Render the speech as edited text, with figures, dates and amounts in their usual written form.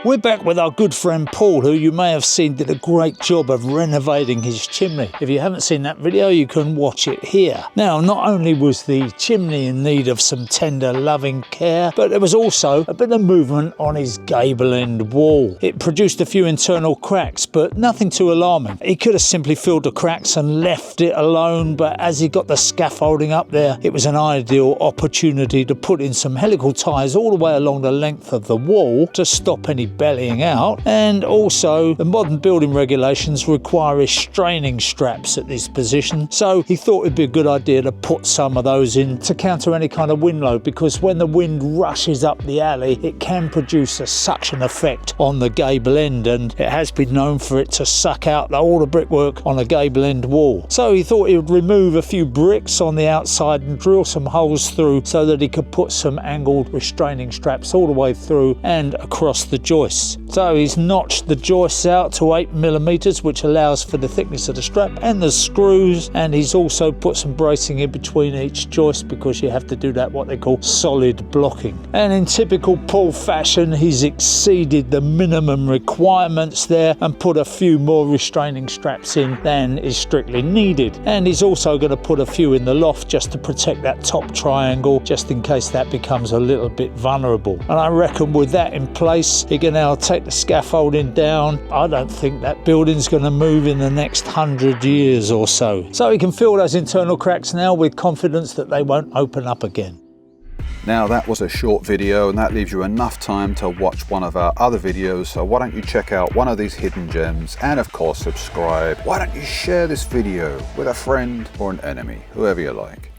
We're back with our good friend Paul, who you may have seen did a great job of renovating his chimney. If you haven't seen that video, you can watch it here. Now, not only was the chimney in need of some tender, loving care, but there was also a bit of movement on his gable end wall. It produced a few internal cracks, but nothing too alarming. He could have simply filled the cracks and left it alone, but as he got the scaffolding up there, it was an ideal opportunity to put in some helical ties all the way along the length of the wall to stop any bellying out. And also, the modern building regulations require restraining straps at this position, so he thought it'd be a good idea to put some of those in to counter any kind of wind load, because when the wind rushes up the alley, it can produce a suction effect on the gable end, and it has been known for it to suck out all the brickwork on a gable end wall. So he thought he would remove a few bricks on the outside and drill some holes through so that he could put some angled restraining straps all the way through and across the joists. So he's notched the joists out to 8mm, which allows for the thickness of the strap and the screws, and he's also put some bracing in between each joist because you have to do that what they call solid blocking. And in typical Paul fashion, he's exceeded the minimum requirements there and put a few more restraining straps in than is strictly needed. And he's also going to put a few in the loft just to protect that top triangle, just in case that becomes a little bit vulnerable. And I reckon with that in place, he can now take the scaffolding down. I don't think that building's going to move in the next 100 years or so. So he can fill those internal cracks now with confidence that they won't open up again. Now that was a short video, and that leaves you enough time to watch one of our other videos, so why don't you check out one of these hidden gems, and of course subscribe. Why don't you share this video with a friend or an enemy, whoever you like.